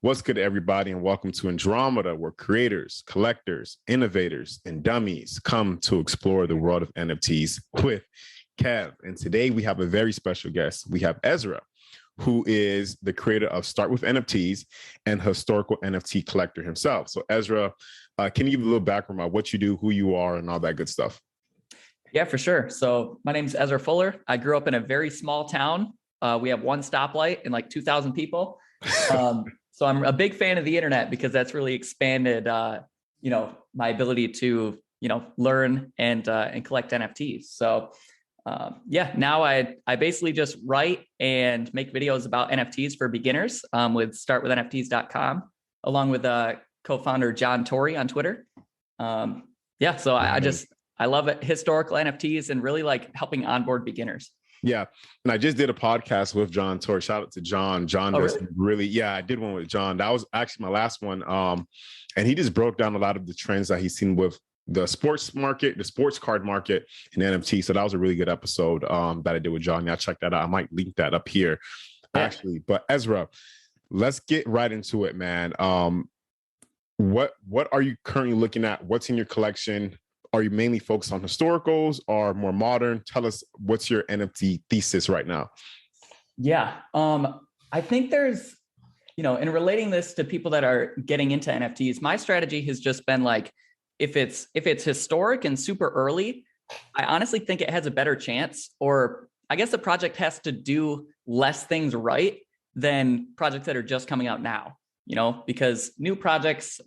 What's good, everybody, and welcome to Andromeda, where creators, collectors, innovators, and dummies come to explore the world of NFTs with Kev. And today we have a very special guest. We have Ezra, who is the creator of Start with NFTs and historical NFT collector himself. So Ezra, can you give a little background about what you do, who you are, and all that good stuff? Yeah, for sure. So my name is Ezra Fuller. I grew up in a very small town. We have one stoplight and like 2,000 people. So I'm a big fan of the internet because that's really expanded, my ability to, learn and collect NFTs. So, now I basically just write and make videos about NFTs for beginners with startwithnfts.com, along with co-founder John Torrey on Twitter. So I love it, historical NFTs and really like helping onboard beginners. Yeah. And I just did a podcast with John Torrey. Shout out to John. John does really, I did one with John. That was actually my last one. And he just broke down a lot of the trends that he's seen with the sports market, the sports card market, and NFT. So that was a really good episode that I did with John. Yeah, check that out. I might link that up here, actually. But Ezra, let's get right into it, man. What are you currently looking at? What's in your collection? Are you mainly focused on historicals or more modern? Tell us, what's your NFT thesis right now? Yeah. I think there's, in relating this to people that are getting into NFTs, my strategy has just been like, if it's historic and super early, I honestly think it has a better chance, or I guess the project has to do less things right than projects that are just coming out now, because new projects,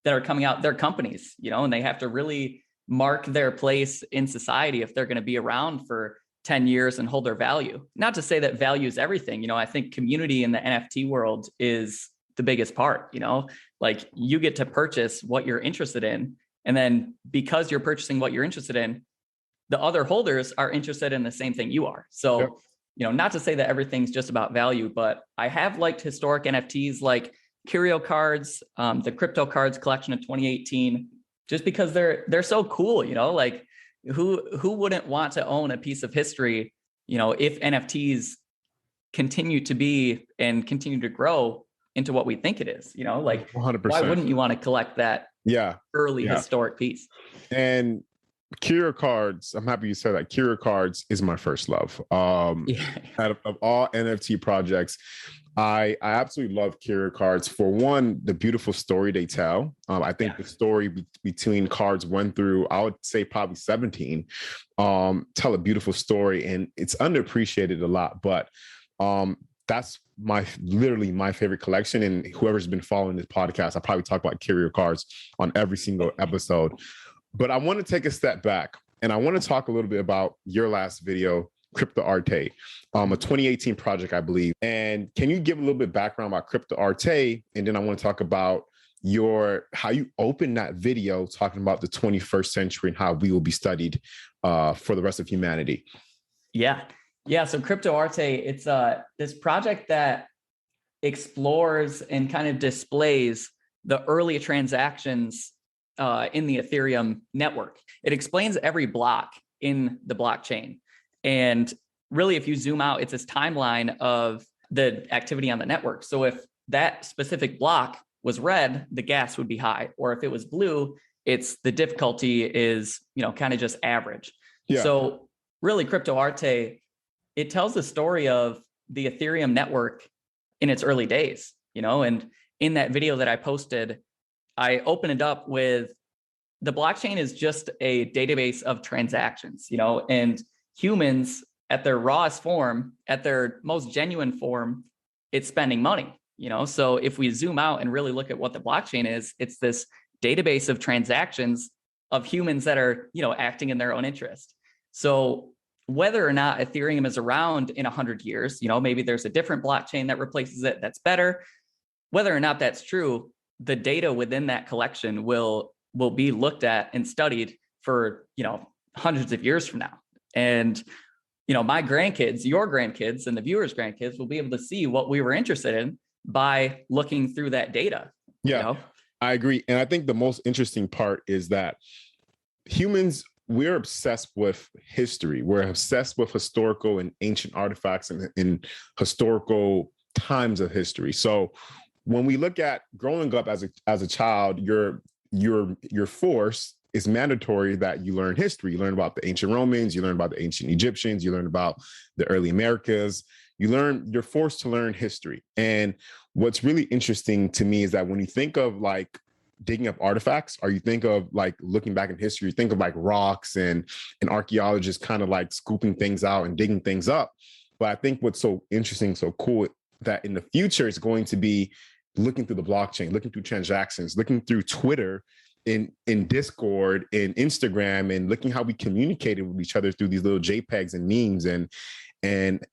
that are coming out, they're companies, and they have to really mark their place in society if they're going to be around for 10 years and hold their value. Not to say that value is everything. I think community in the NFT world is the biggest part, like you get to purchase what you're interested in. And then because you're purchasing what you're interested in, the other holders are interested in the same thing you are. So, not to say that everything's just about value, but I have liked historic NFTs like Curio cards, the crypto cards collection of 2018, just because they're so cool, like who wouldn't want to own a piece of history, if NFTs continue to be and continue to grow into what we think it is, like 100%. Why wouldn't you want to collect that early historic piece? And Curio cards, I'm happy you said that. Curio cards is my first love. Out of all NFT projects, I absolutely love Curio cards. For one, the beautiful story they tell. I think the story between cards 1 through, I would say probably 17, tell a beautiful story, and it's underappreciated a lot. But that's literally my favorite collection. And whoever's been following this podcast, I probably talk about Curio cards on every single episode. But I want to take a step back, and I want to talk a little bit about your last video, Arte, a 2018 project, I believe. And can you give a little bit of background about Arte? And then I want to talk about how you opened that video, talking about the 21st century and how we will be studied for the rest of humanity. Yeah. So Arte, it's this project that explores and kind of displays the early transactions in the Ethereum network. It explains every block in the blockchain. And really, if you zoom out, it's this timeline of the activity on the network. So if that specific block was red, the gas would be high. Or if it was blue, the difficulty is, kind of just average. Yeah. So really, Arte, it tells the story of the Ethereum network in its early days, and in that video that I posted, I open it up with the blockchain is just a database of transactions, and humans at their rawest form, at their most genuine form, it's spending money, So if we zoom out and really look at what the blockchain is, it's this database of transactions of humans that are, acting in their own interest. So whether or not Ethereum is around in 100 years, maybe there's a different blockchain that replaces it that's better. Whether or not that's true, the data within that collection will be looked at and studied for, hundreds of years from now. And, my grandkids, your grandkids, and the viewers' grandkids will be able to see what we were interested in by looking through that data. Yeah, I agree. And I think the most interesting part is that humans, we're obsessed with history. We're obsessed with historical and ancient artifacts and historical times of history. So when we look at growing up as a child, you're forced, it's mandatory that you learn history. You learn about the ancient Romans, you learn about the ancient Egyptians, you learn about the early Americas. You're forced to learn history. And what's really interesting to me is that when you think of like digging up artifacts, or you think of like looking back in history, you think of like rocks and archaeologists kind of like scooping things out and digging things up. But I think what's so interesting, so cool, that in the future it's going to be looking through the blockchain, looking through transactions, looking through Twitter, in Discord, in Instagram, and looking how we communicated with each other through these little JPEGs and memes, and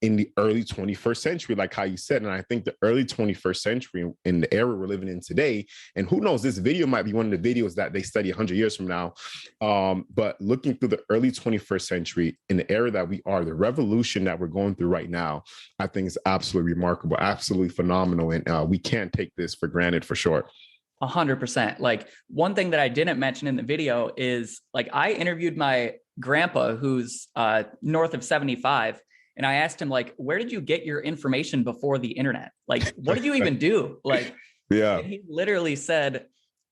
in the early 21st century, like how you said. And I think the early 21st century, in the era we're living in today, and who knows, this video might be one of the videos that they study 100 years from now. But looking through the early 21st century, in the era that we are, the revolution that we're going through right now, I think is absolutely remarkable, absolutely phenomenal. And we can't take this for granted, for sure. 100%. Like, one thing that I didn't mention in the video is, like, I interviewed my grandpa who's north of 75. And I asked him, like, where did you get your information before the internet? Like, what did you even do? Like, yeah. He literally said,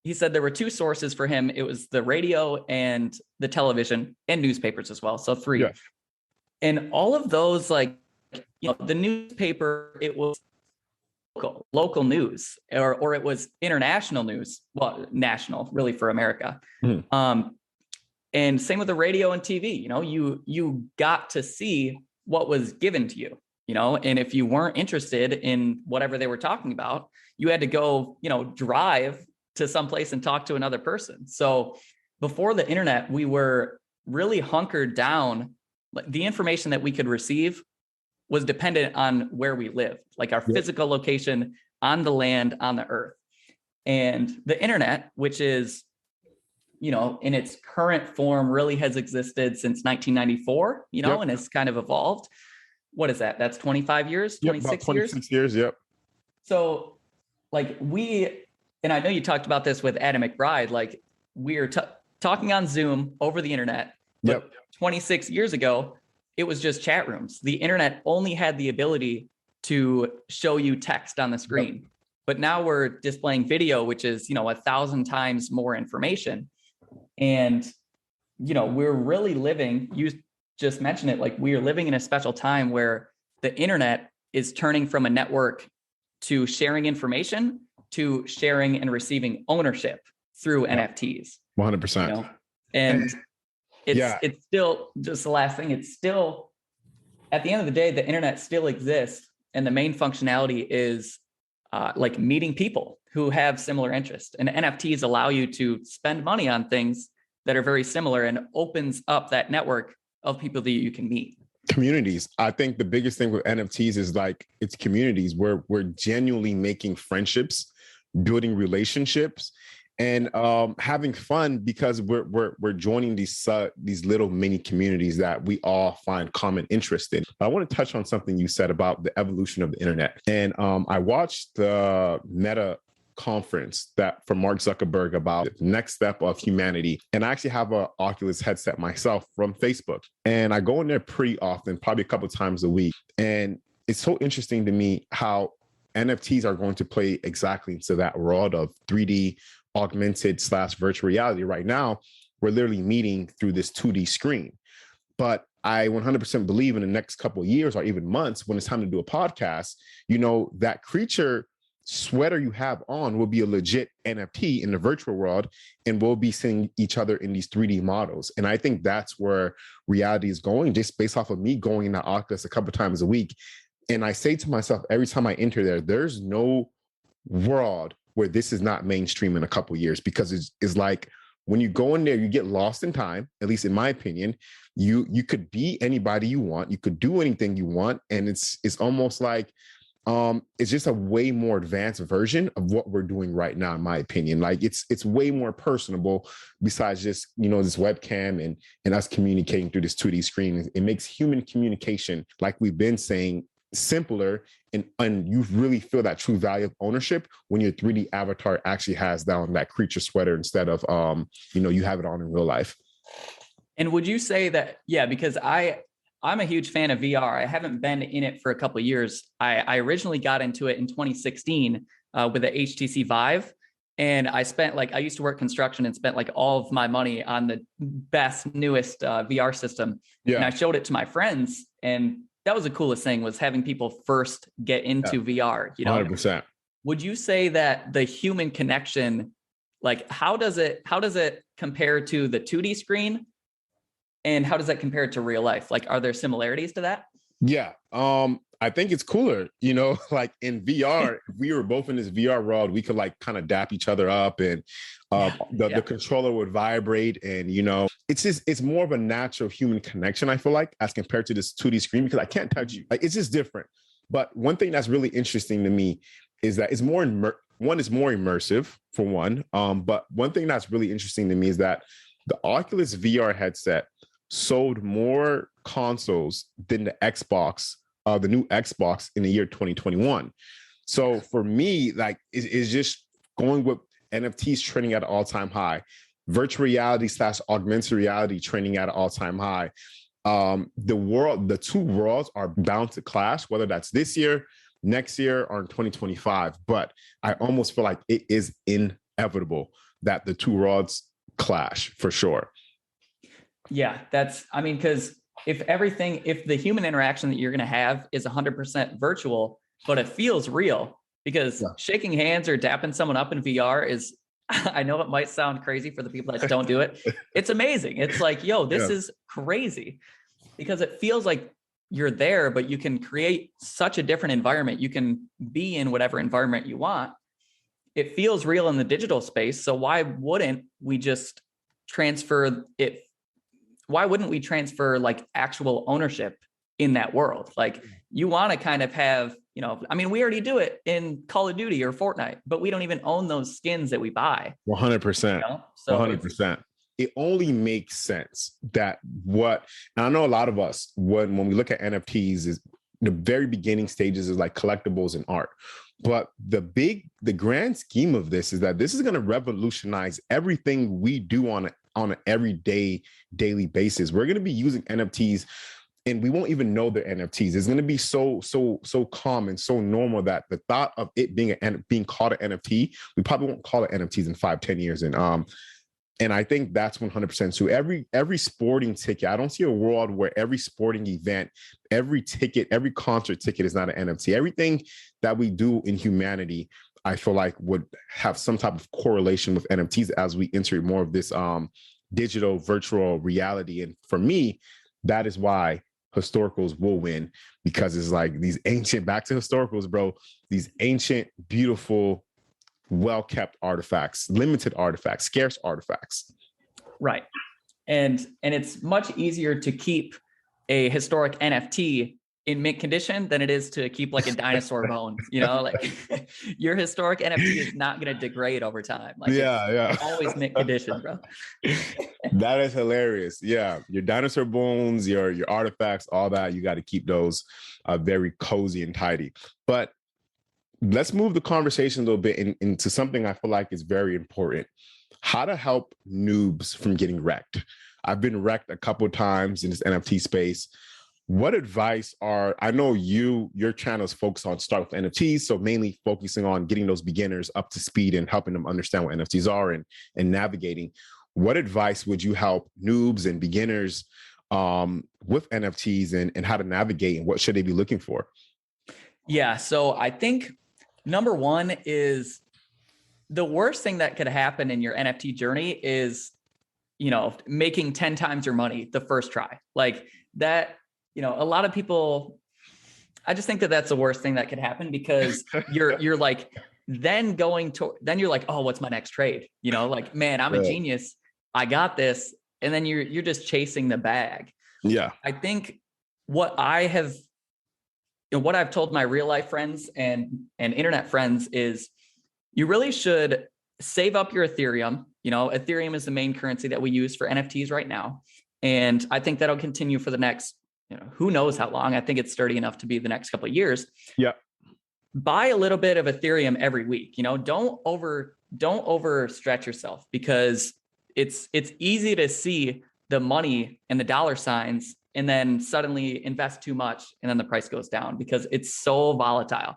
there were two sources for him. It was the radio and the television and newspapers as well. So 3. Yeah. And all of those, like, the newspaper, it was local news, or it was international news. Well, national, really, for America. Mm-hmm. And same with the radio and TV. You got to see what was given to you, and if you weren't interested in whatever they were talking about, you had to go, drive to someplace and talk to another person. So before the internet, we were really hunkered down. Like, the information that we could receive was dependent on where we lived, like our physical location on the land, on the earth. And the internet, which is, in its current form, really has existed since 1994, and it's kind of evolved. What is that? That's 25 years, 26 years? 26 years, yep. So, like, and I know you talked about this with Adam McBride, like, we are talking on Zoom over the internet, but 26 years ago, it was just chat rooms. The internet only had the ability to show you text on the screen. But now we're displaying video, which is, 1,000 times more information. And, we're really living, you just mentioned it, like, we are living in a special time where the internet is turning from a network to sharing information to sharing and receiving ownership through NFTs. 100%. And it's still, just the last thing, it's still, at the end of the day, the internet still exists. And the main functionality is like meeting people who have similar interests. And NFTs allow you to spend money on things that are very similar, and opens up that network of people that you can meet. Communities. I think the biggest thing with NFTs is, like, it's communities where we're genuinely making friendships, building relationships, and having fun, because we're joining these little mini communities that we all find common interest in. I want to touch on something you said about the evolution of the internet. And I watched the Meta conference that from Mark Zuckerberg about the next step of humanity. And I actually have an Oculus headset myself from Facebook. And I go in there pretty often, probably a couple of times a week. And it's so interesting to me how NFTs are going to play exactly into that world of 3D augmented / virtual reality. Right now, we're literally meeting through this 2D screen. But I 100% believe in the next couple of years, or even months, when it's time to do a podcast, that creature sweater you have on will be a legit NFT in the virtual world, and we'll be seeing each other in these 3D models. And I think that's where reality is going, just based off of me going into Oculus a couple of times a week. And I say to myself, every time I enter there, there's no world where this is not mainstream in a couple of years, because it's like, when you go in there, you get lost in time, at least in my opinion. You could be anybody you want. You could do anything you want. And it's almost like, it's just a way more advanced version of what we're doing right now, in my opinion. Like, it's way more personable, besides just, this webcam and us communicating through this 2D screen. It makes human communication, like we've been saying, simpler, and you really feel that true value of ownership when your 3D avatar actually has down that creature sweater, instead of you have it on in real life. And would you say that, because I'm a huge fan of VR. I haven't been in it for a couple of years. I originally got into it in 2016 with the HTC Vive. And I used to work construction and spent like all of my money on the best, newest VR system. Yeah. And I showed it to my friends. And that was the coolest thing, was having people first get into VR, 100%. Would you say that the human connection, like how does it compare to the 2D screen? And how does that compare to real life? Like, are there similarities to that? Yeah. I think it's cooler, like in VR, if we were both in this VR world, we could like kind of dap each other up, and the controller would vibrate, and it's more of a natural human connection, I feel like, as compared to this 2D screen, because I can't touch you. Like, it's just different. But one thing that's really interesting to me is that it's more immersive, for one. But one thing that's really interesting to me is that the Oculus VR headset sold more consoles than the Xbox, the new Xbox, in the year 2021. So for me, like, it's just going with NFTs trending at an all-time high, virtual reality / augmented reality trending at an all-time high. The two worlds are bound to clash, whether that's this year, next year, or in 2025. But I almost feel like it is inevitable that the two worlds clash, for sure. Yeah, because if the human interaction that you're going to have is 100% virtual, but it feels real, because shaking hands or dapping someone up in VR is, I know it might sound crazy for the people that don't do it. It's amazing. It's like, this is crazy, because it feels like you're there, but you can create such a different environment. You can be in whatever environment you want. It feels real in the digital space. So why wouldn't we just transfer it? Why wouldn't we transfer like actual ownership in that world? Like, you want to kind of have, we already do it in Call of Duty or Fortnite, but we don't even own those skins that we buy. 100%. So 100%. It only makes sense that and I know a lot of us, when we look at NFTs, is the very beginning stages is like collectibles and art. But the grand scheme of this is that this is going to revolutionize everything we do on an everyday, daily basis. We're going to be using NFTs, and we won't even know they're NFTs. It's going to be so common, so normal, that the thought of it being called an NFT, we probably won't call it NFTs in 5-10 years. And I think that's 100% true. Every sporting ticket, I don't see a world where every sporting event, every ticket, every concert ticket is not an NFT. Everything that we do in humanity, I feel like, would have some type of correlation with NFTs as we enter more of this digital virtual reality. And for me, that is why historicals will win, because it's like these ancient, back to historicals, bro, these ancient, beautiful, well-kept artifacts, limited artifacts, scarce artifacts. Right. And it's much easier to keep a historic NFT in mint condition than it is to keep like a dinosaur bone, like your historic NFT is not going to degrade over time. Like, it's always mint condition, bro. That is hilarious. Yeah. Your dinosaur bones, your artifacts, all that, you got to keep those very cozy and tidy. But let's move the conversation a little bit into something I feel like is very important: how to help noobs from getting wrecked. I've been wrecked a couple of times in this NFT space. What advice I know your channel is focused on start with NFTs, so mainly focusing on getting those beginners up to speed and helping them understand what NFTs are and navigating. What advice would you help noobs and beginners with NFTs and how to navigate, and what should they be looking for? Yeah, so I think number one is, the worst thing that could happen in your NFT journey is, making 10 times your money the first try. Like that, a lot of people, I just think that that's the worst thing that could happen, because you're like, then you're like, oh, what's my next trade? Like, man, I'm a genius. I got this. And then you're just chasing the bag. Yeah. I think what I've told my real life friends and internet friends is, you really should save up your Ethereum. Ethereum is the main currency that we use for NFTs right now. And I think that'll continue for the next, who knows how long. I think it's sturdy enough to be the next couple of years. Yeah. Buy a little bit of Ethereum every week. Don't overstretch yourself, because it's easy to see the money and the dollar signs and then suddenly invest too much, and then the price goes down, because it's so volatile.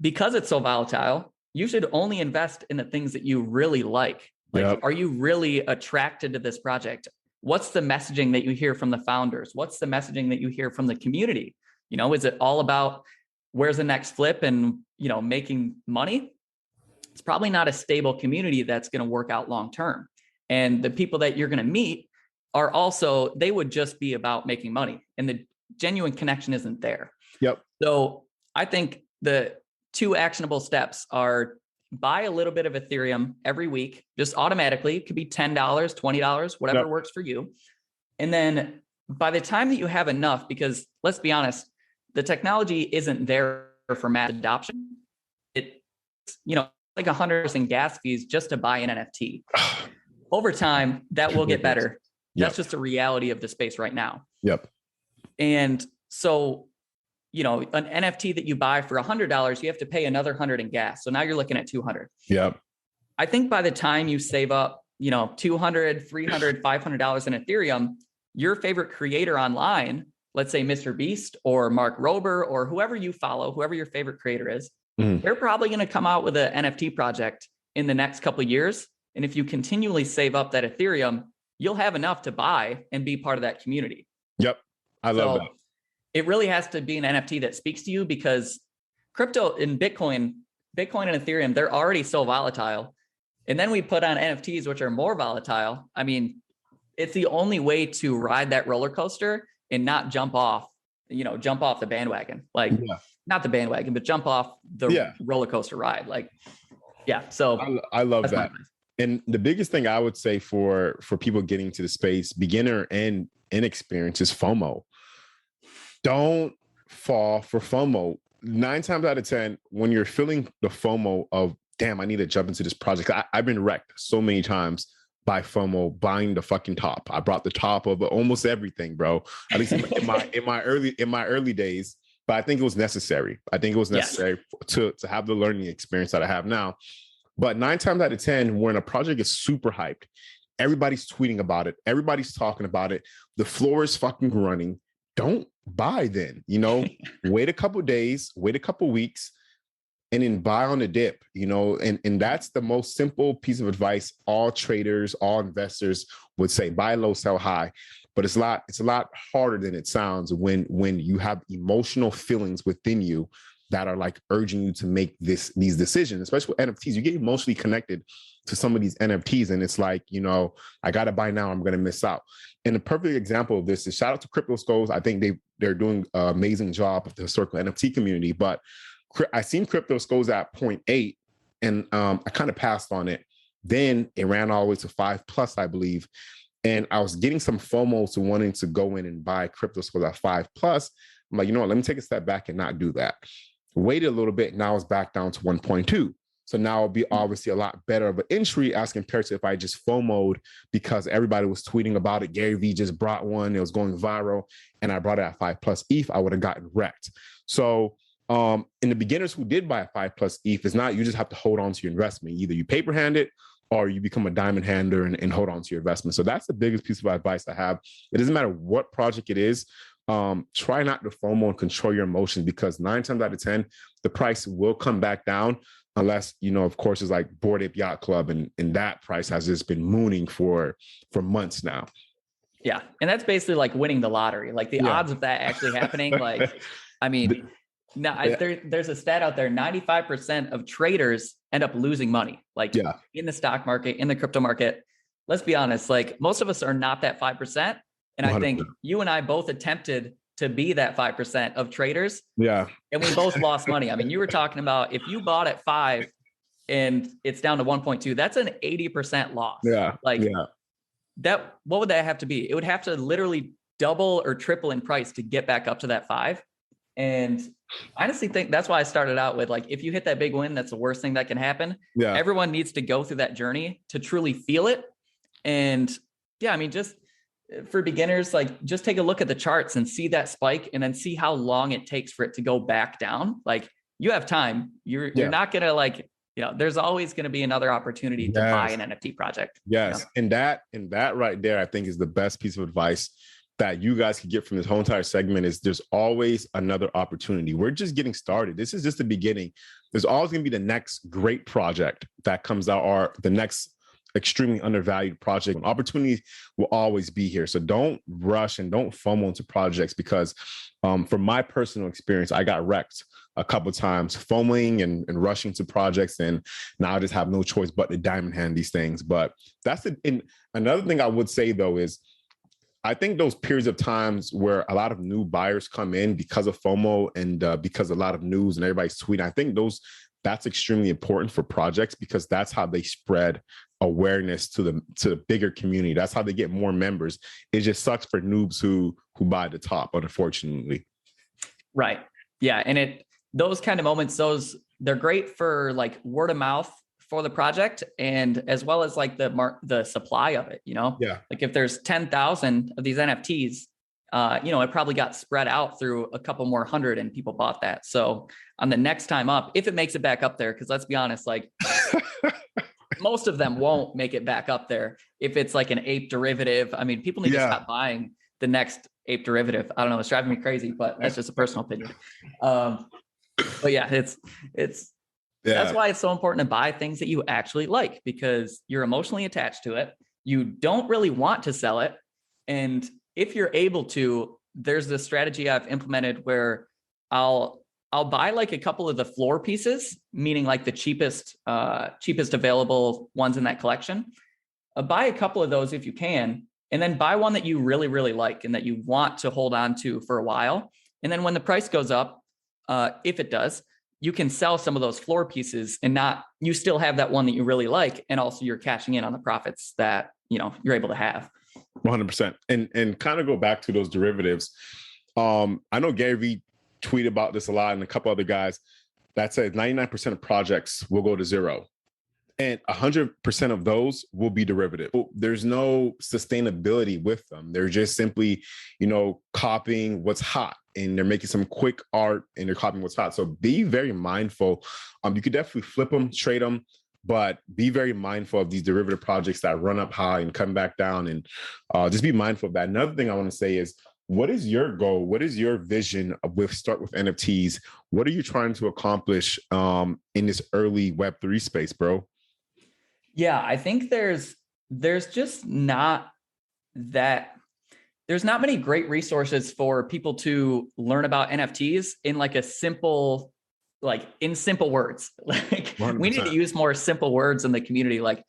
because it's so volatile, you should only invest in the things that you really like. Like, are you really attracted to this project? What's the messaging that you hear from the founders? What's the messaging that you hear from the community? You know, is it all about where's the next flip and, you know, making money? It's probably not a stable community that's going to work out long term. And the people that you're going to meet are also, they would just be about making money, and the genuine connection isn't there. Yep. So I think the 2 actionable steps are buy a little bit of Ethereum every week, just automatically. It could be $10, $20, whatever works for you. And then by the time that you have enough, because let's be honest, the technology isn't there for mass adoption. It's, you know, like $100 in gas fees just to buy an NFT. Over time, that will get better. That's just a reality of the space right now. Yep. And so, you know, an NFT that you buy for $100, you have to pay another 100 in gas. So now you're looking at 200. Yep. I think by the time you save up, you know, $200, $300, $500 in Ethereum, your favorite creator online, let's say Mr. Beast or Mark Rober or whoever you follow, whoever your favorite creator is, they're probably going to come out with an NFT project in the next couple of years. And if you continually save up that Ethereum, you'll have enough to buy and be part of that community. Yep. I love that. It really has to be an NFT that speaks to you, because crypto and Bitcoin and Ethereum, they're already so volatile. And then we put on NFTs, which are more volatile. I mean, it's the only way to ride that roller coaster and not jump off the bandwagon. Like, not the bandwagon, but jump off the roller coaster ride. Like, so I love that. And the biggest thing I would say for people getting to the space, beginner and inexperienced, is FOMO. Don't fall for FOMO. 9 times out of 10, when you're feeling the FOMO of, damn, I need to jump into this project. I've been wrecked so many times by FOMO, buying the fucking top. I brought the top of almost everything, bro. At least in my early days. But I think it was necessary. I think it was necessary to have the learning experience that I have now. But 9 times out of 10, when a project is super hyped, everybody's tweeting about it. Everybody's talking about it. The floor is fucking running. Don't buy then, you know, wait a couple days, wait a couple weeks, and then buy on the dip, you know, and that's the most simple piece of advice all traders, all investors would say: buy low, sell high. But it's a lot harder than it sounds when you have emotional feelings within you that are like urging you to make these decisions, especially with NFTs. You get emotionally connected to some of these NFTs, and it's like, you know, I got to buy now, I'm going to miss out. And a perfect example of this is, shout out to Crypto Skulls. I think they're doing an amazing job of the historical NFT community, but I seen Crypto Skulls at 0.8, and I kind of passed on it. Then it ran all the way to 5+, I believe. And I was getting some FOMO to wanting to go in and buy Crypto Skulls at 5+. I'm like, you know what, let me take a step back and not do that. Waited a little bit. Now it's back down to 1.2. So now it'll be obviously a lot better of an entry as compared to if I just FOMO'd because everybody was tweeting about it. Gary Vee just brought one. It was going viral. And I brought it at 5+ ETH. I would have gotten wrecked. So in the beginners who did buy a 5+ ETH, it's not, you just have to hold on to your investment. Either you paper hand it or you become a diamond hander and hold on to your investment. So that's the biggest piece of advice I have. It doesn't matter what project it is. Try not to FOMO and control your emotions, because 9 times out of 10, the price will come back down unless, you know, of course, it's like Bored Ape Yacht Club, and that price has just been mooning for months now. Yeah. And that's basically like winning the lottery. Like the odds of that actually happening, like, I mean, there's a stat out there, 95% of traders end up losing money, like in the stock market, in the crypto market. Let's be honest, like most of us are not that 5%. And 100%. I think you and I both attempted to be that 5% of traders. Yeah. And we both lost money. I mean, you were talking about if you bought at 5 and it's down to 1.2, that's an 80% loss. Yeah. Like that, what would that have to be? It would have to literally double or triple in price to get back up to that 5. And I honestly think that's why I started out with, like, if you hit that big win, that's the worst thing that can happen. Yeah. Everyone needs to go through that journey to truly feel it. And I mean, just for beginners, like just take a look at the charts and see that spike and then see how long it takes for it to go back down. Like you have time. You're not going to, like, you know, there's always going to be another opportunity to buy an NFT project. Yes. You know? And that right there, I think, is the best piece of advice that you guys can get from this whole entire segment is there's always another opportunity. We're just getting started. This is just the beginning. There's always going to be the next great project that comes out, or the next extremely undervalued project. Opportunities will always be here. So don't rush and don't FOMO into projects, because from my personal experience, I got wrecked a couple of times FOMOing and rushing to projects. And now I just have no choice but to diamond hand these things. But that's it. And another thing I would say, though, is I think those periods of times where a lot of new buyers come in because of FOMO and because a lot of news and everybody's tweeting, I think that's extremely important for projects, because that's how they spread awareness to the bigger community. That's how they get more members. It just sucks for noobs who buy the top, unfortunately. Right. Yeah. And those kind of moments, they're great for like word of mouth for the project, and as well as like the supply of it, Yeah. Like if there's 10,000 of these NFTs, it probably got spread out through a couple more hundred and people bought that. So on the next time up, if it makes it back up there, because let's be honest, like most of them won't make it back up there. If it's like an ape derivative, I mean, people need to stop buying the next ape derivative. I don't know, it's driving me crazy, but that's just a personal opinion. But yeah, it's that's why it's so important to buy things that you actually like, because you're emotionally attached to it. You don't really want to sell it. And if you're able to, there's this strategy I've implemented where I'll buy like a couple of the floor pieces, meaning like the cheapest available ones in that collection. Buy a couple of those if you can, and then buy one that you really, really like and that you want to hold on to for a while. And then when the price goes up, if it does, you can sell some of those floor pieces, and you still have that one that you really like. And also you're cashing in on the profits that, you're able to have. 100%. And kind of go back to those derivatives. I know Gary Vee tweeted about this a lot, and a couple other guys that said 99% of projects will go to zero, and 100% of those will be derivative. There's no sustainability with them. They're just simply, copying what's hot, and they're making some quick art and they're copying what's hot. So be very mindful. You could definitely flip them, trade them, but be very mindful of these derivative projects that run up high and come back down, and just be mindful of that. Another thing I want to say is, what is your goal? What is your vision Start with NFTs? What are you trying to accomplish in this early Web3 space, bro? Yeah, I think there's just not there's not many great resources for people to learn about NFTs in like in simple words. Like 100%. We need to use more simple words in the community. Like,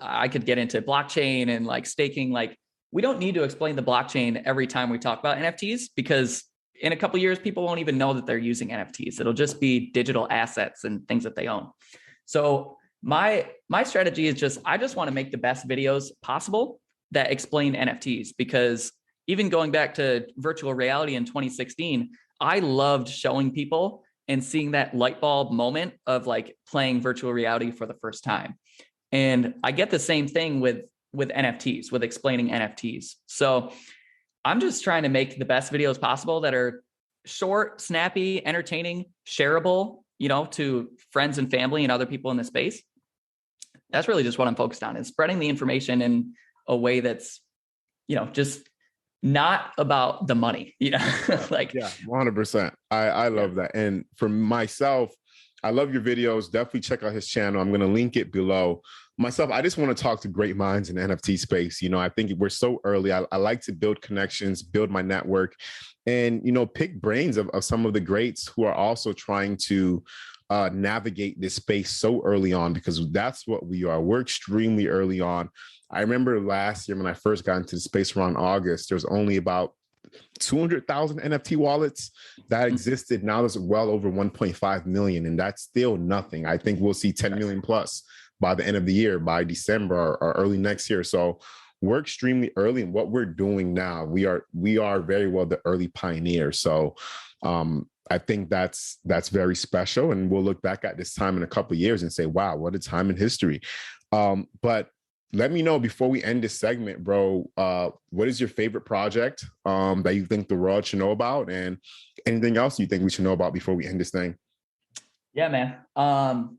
I could get into blockchain and like staking. Like, we don't need to explain the blockchain every time we talk about NFTs, because in a couple of years, people won't even know that they're using NFTs. It'll just be digital assets and things that they own. So my strategy is I just want to make the best videos possible that explain NFTs, because even going back to virtual reality in 2016, I loved showing people and seeing that light bulb moment of like playing virtual reality for the first time. And I get the same thing with NFTs, with explaining NFTs. So I'm just trying to make the best videos possible that are short, snappy, entertaining, shareable, to friends and family and other people in the space. That's really just what I'm focused on, is spreading the information in a way that's, just not about the money, like. Yeah, 100%. I love that. And for myself, I love your videos. Definitely check out his channel. I'm going to link it below. Myself, I just want to talk to great minds in the NFT space. I think we're so early. I like to build connections, build my network, and, pick brains of some of the greats who are also trying to navigate this space so early on, because that's what we are. We're extremely early on. I remember last year when I first got into the space around August, there was only about 200,000 NFT wallets that existed. Now there's well over 1.5 million, and that's still nothing. I think we'll see 10 million plus by the end of the year, by December or early next year. So we're extremely early in what we're doing now. We are very well the early pioneers. So I think that's very special, and we'll look back at this time in a couple of years and say, wow, what a time in history. But let me know before we end this segment, bro, what is your favorite project that you think the world should know about, and anything else you think we should know about before we end this thing? Yeah, man.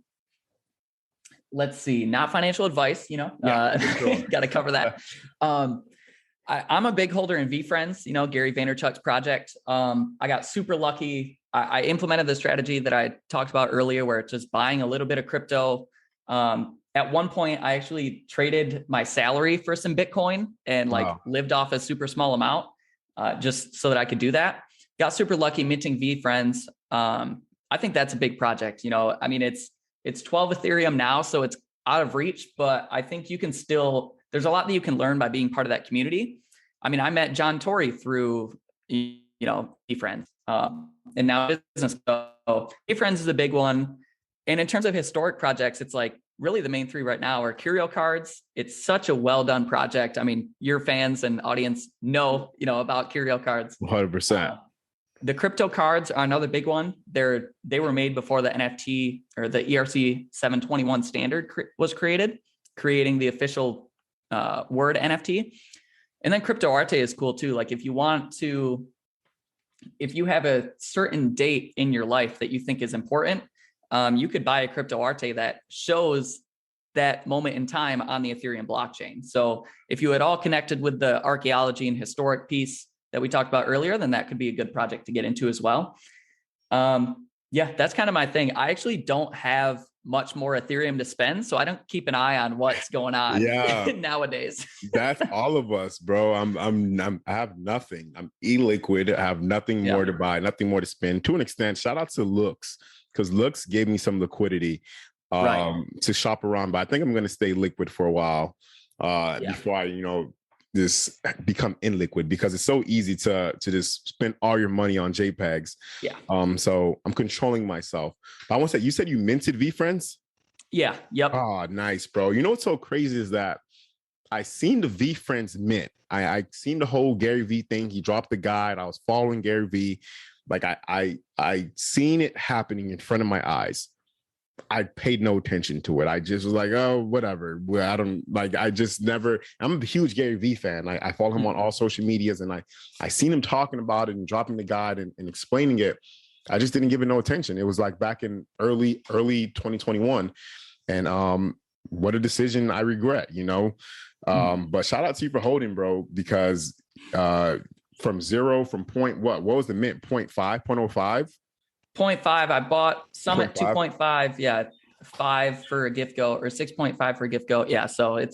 Let's see, not financial advice, got to cover that. I'm a big holder in VFriends, you know, Gary Vaynerchuk's project. I got super lucky. I implemented the strategy that I talked about earlier, where it's just buying a little bit of crypto. At one point, I actually traded my salary for some Bitcoin and like lived off a super small amount, just so that I could do that. Got super lucky minting VFriends. I think that's a big project. You know, I mean, it's 12 Ethereum now, so it's out of reach, but I think you can still, there's a lot that you can learn by being part of that community. I mean, I met John Tory through, you know, VFriends, and now business. So VFriends is a big one. And in terms of historic projects, it's like really the main three right now are Curio Cards. It's such a well done project. I mean, your fans and audience know, you know, about Curio Cards. 100%. The crypto cards are another big one. They were made before the NFT or the ERC 721 standard was created, creating the official word NFT. And then crypto Arte is cool too. Like if you have a certain date in your life that you think is important, you could buy a crypto Arte that shows that moment in time on the Ethereum blockchain. So if you had all connected with the archaeology and historic piece that we talked about earlier, then that could be a good project to get into as well. Yeah, that's kind of my thing. I actually don't have much more Ethereum to spend, so I don't keep an eye on what's going on nowadays. That's all of us, bro. I have nothing. I'm illiquid. I have nothing more to buy, nothing more to spend. To an extent, shout out to Looks, because Looks gave me some liquidity to shop around. But I think I'm going to stay liquid for a while before I, you know, this become illiquid, because it's so easy to just spend all your money on JPEGs. So I'm controlling myself. But I want to say, you said you minted VFriends? Yeah. Yep. Oh, nice, bro. You know what's so crazy is that I seen the VFriends mint. I seen the whole Gary V thing. He dropped the guide. I was following Gary V. Like I seen it happening in front of my eyes. I paid no attention to it. I just was like, oh, whatever. I don't like, I just never, I'm a huge Gary V fan. I follow him on all social medias, and I seen him talking about it and dropping the guide and explaining it. I just didn't give it no attention. It was like back in early 2021. And what a decision I regret, you know? But shout out to you for holding, bro, because from point, what was the mint? 0.5, 0.05? 0.5. I bought some at 2.5. Yeah. 5 for a gift go, or 6.5 for a gift go. Yeah. So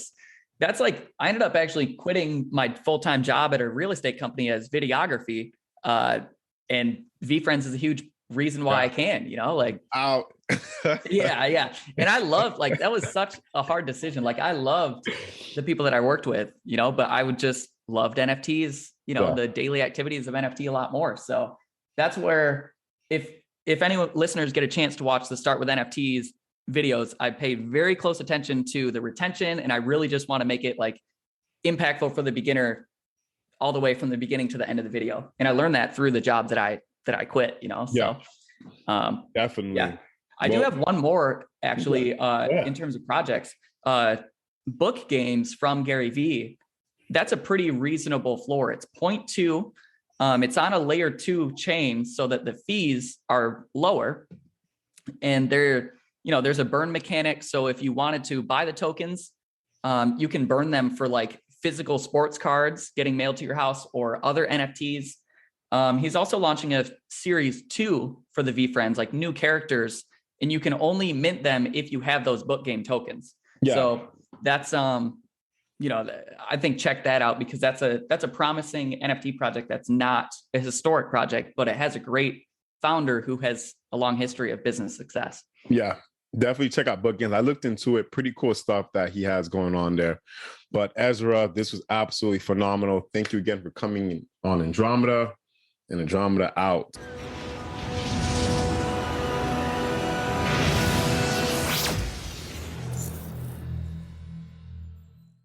that's like, I ended up actually quitting my full-time job at a real estate company as videography. And VFriends is a huge reason why I can, you know, like, yeah. And I loved, like, that was such a hard decision. Like I loved the people that I worked with, you know, but I would just loved NFTs, you know, the daily activities of NFT a lot more. So that's where, if any listeners get a chance to watch the Start with NFTs videos, I pay very close attention to the retention, and I really just want to make it like impactful for the beginner all the way from the beginning to the end of the video. And I learned that through the job that I quit, you know? So definitely. Yeah. I do have one more actually, in terms of projects, book games from Gary V. That's a pretty reasonable floor. It's 0.2. It's on a layer 2 chain so that the fees are lower, and there's a burn mechanic. So if you wanted to buy the tokens, you can burn them for like physical sports cards getting mailed to your house or other NFTs. He's also launching a series 2 for the VFriends, like new characters, and you can only mint them if you have those book game tokens. So that's, I think check that out, because that's a promising NFT project. That's not a historic project, but it has a great founder who has a long history of business success. Yeah, definitely check out Book Games. I looked into it. Pretty cool stuff that he has going on there. But Ezra, this was absolutely phenomenal. Thank you again for coming on Andromeda, and Andromeda out.